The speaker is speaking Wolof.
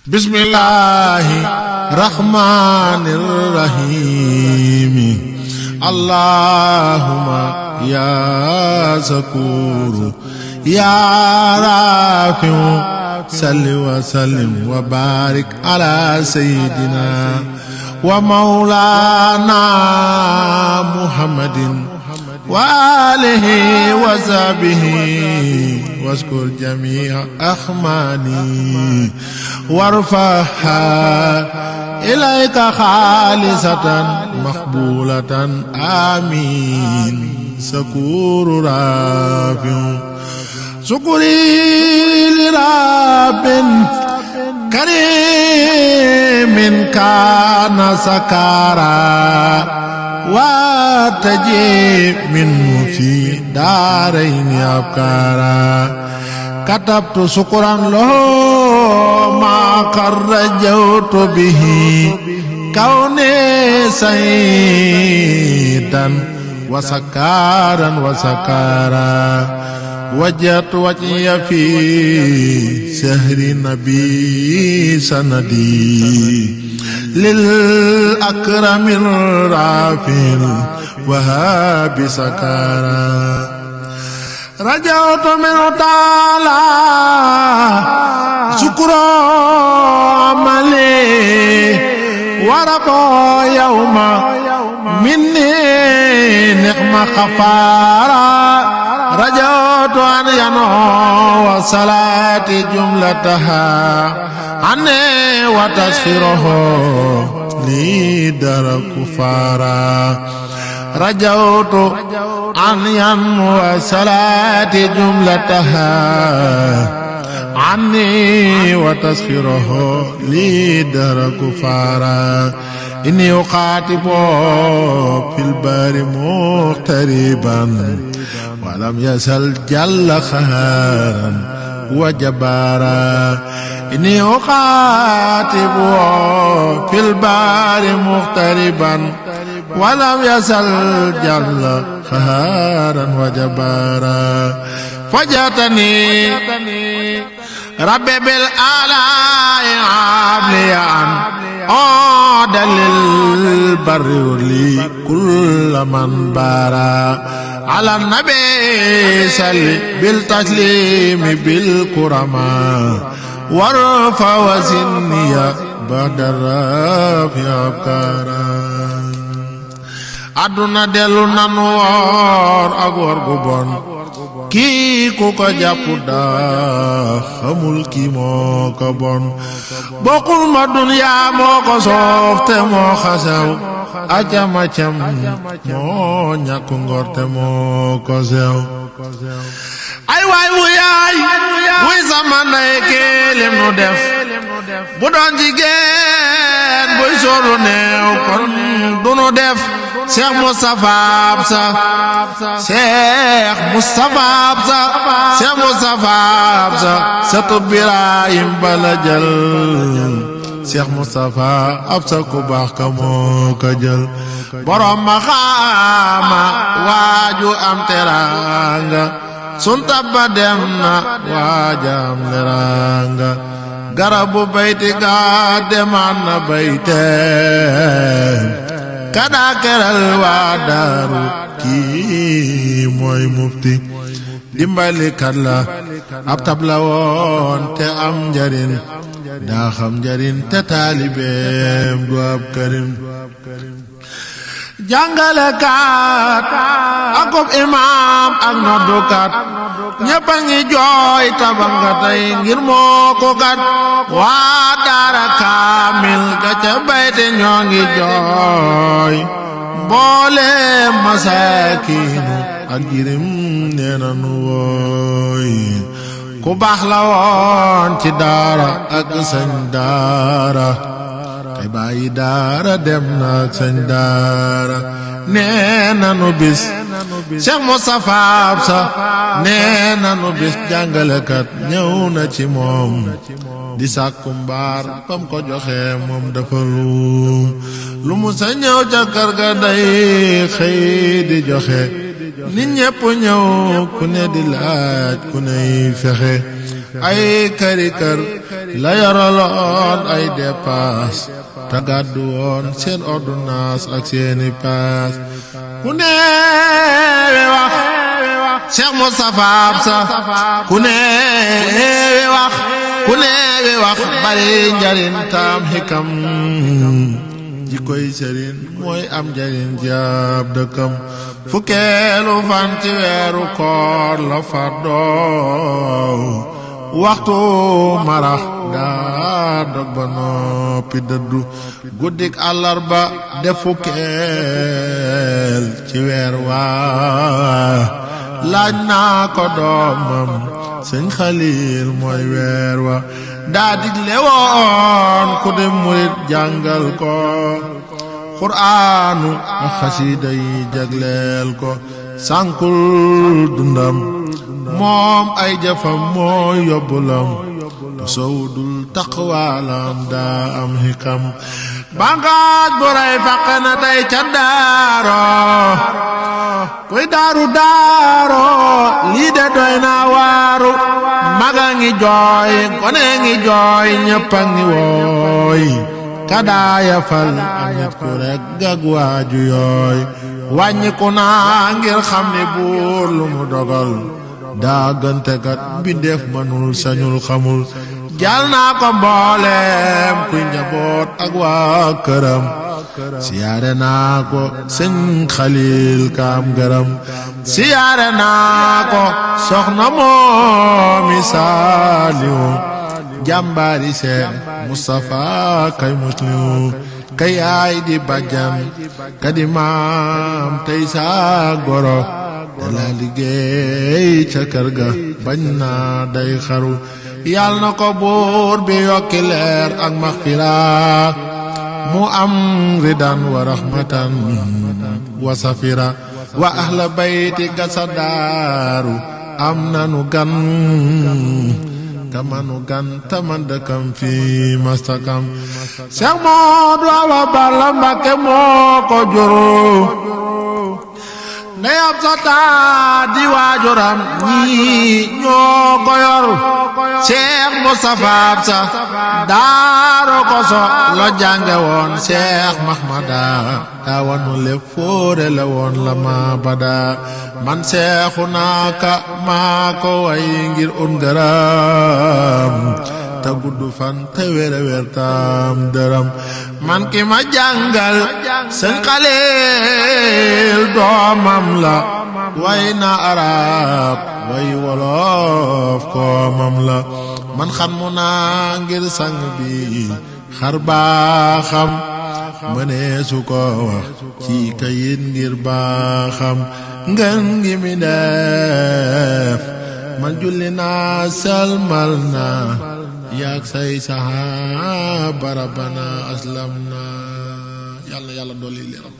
bismillahi rahmanir rahim allahumma ya zakuru ya rafi'u salli wa sallim wa barik ala sayyidina wa maulana muhammadin wa alihi wa sahbihi waskur jami'a akhmani warfaha ilayka khalisatan maqbulatan amin sakuru rafi'u sukuri li rabbin karimin kana sakara wa tajib minhu fi daraini abkara katabtu syukuran lahu ma qarrajautu bihi kauni sayyidan wa sakaran wa sakara wajjahtu wajhiya fi sahri nabi sanadi lil akramir rafil wahabi sakara rajautu min ta'ala syukra amali waraqo yawma minni ni'ma khafara rajautu an yano wa salati jumlataha anne wa tasfiruhu li dar kufara rajautu an yano wa salati jumlataha anne wa tasfiruhu li dar kufara inni uqatibu fil bari muqtariban walam yasal jalla kharan wa jabara inni uqatibu fil bari muqtariban walam yasal jalla kharan wa jabara fajatani rabbi bil ala'i abliyan dalil barri li kull man bara ala nabi salli bil taslimi bil kurama warfa wazinniya badara fi abkara aduna delu nan wor ak wor gu bon kii ku ko jàpp daa xamul kii moo ko bon bokkul ma duniyaa moo ko soof te moo xasaw acam-acam moo ñàkk ngor te moo ko sew ay waay wu yaay wuy sama ndey kéelim nu def bu doon jigéen buy sooru neew kon du nu def Cheikh Moustapha Absa Cheikh Moustapha Absa Cheikh Moustapha Absa satu Birahim bala jël Cheikh Moustapha Absa ku baax ka moo ko jël borom maxaama waaju am teranga sun tabba dem na waaja am leranga garabu bayti ga demaan na bayte kada keral waa daaru kii mooy mufti dimbali kat la ab tabla woon te am njariñ daa xam njariñ te taalibeem du ab karim jàngalekat akub imaam ak noddukat ñépp a ngi jooy tabanga tey ngir moo ko kat waa daara kaamil ga ca bayte ñoo ngi jooy mboole masaakiinu ak jirim nee na nu wooy ku baax la woon ci daara ak sëñ daara kay bàyyi daara dem na ak sëñ daara nee na nu bis Cheikh Moustapha Absa nee na nu bis jàngalekat ñëw na ci moom di sàkku mbaar bam ko joxe moom dafa lu mu sa ñëw ca kër ga day xëy di joxe nit ñépp ñëw ku ne di laaj ku ney fexe ay këri kër la yoraloon ay dépasse te gàddu woon seen ordonnance ak seeni paas ku neewe wax Cheikh Moustapha Absa ku neewe wax ku neewe wax bari njariñ taam xikam ji koy sëriñ mooy am njariñ jaab dëkkam fukkeelu fan ci weeru koor la fardoo waxtu marax daa dog ba noppi dëddu guddik àllarba def fukkeel ci weer waa laaj naa ko doomam sëñ Xalil mooy weer wa daa digle woon ku di murit jàngal ko quraanu ak xasiida yi jagleel ko sànkul dundam moom ay jëfam mooy yóbbulam bu sowdul taqwaalam daa am xikam bangaaj bu rey faq na tey ca daaro kuy daaru daaro lii de doy na waaru maga ngi jooy gone ngi jooy ñëppa ngi wooy kadaaya fal ak nit ku rek gag waaju yooy wàññiku naa ngir xam ni buur lu mu dogal daa gënte kat mbindeef manul sañul xamul jal naa ko mbooleem kuy njaboot ak waa këram siyaare naa ko sëñ Xalil kaam gërëm siyaare naa ko soxna moomi Saaliwu jàmbaari Seex Mustafa kay muslimu kay yaay di bàjjan ka di maam tey saa goro dala liggéey ca kër ga bañ naa day xaru yal na ko buur bi yokki leer ak maxfira mu am ridan wa rahmatan wa safira wa ahla bayti gasa daaru am nanu gan kamanu gan taman dëkkam fi mastakam Cheikh Moodu Awa Balla Mbakke moo ko juru ndeyam sa taa di waajuram ñii ñoo ko yor Cheikh Moustapha Absa daaro ko so la jànge woon Cheikh Mahmada daa wanu lépp fóore la woon la ma bada man seexu naaka maa ko way ngir ngërëm te gudd fan te wér tam dërëm man ki ma jàngal sëñ Xalil doomam la way na arab way wolof koomam la man xam mu naa ngir sang bi xar baaxam mënee su ko wax ci kayit ngir baaxam ngën ngi mi def man julli naa salmal naa yaag say saxaaba rabbana aslam na yàlla dolli leeram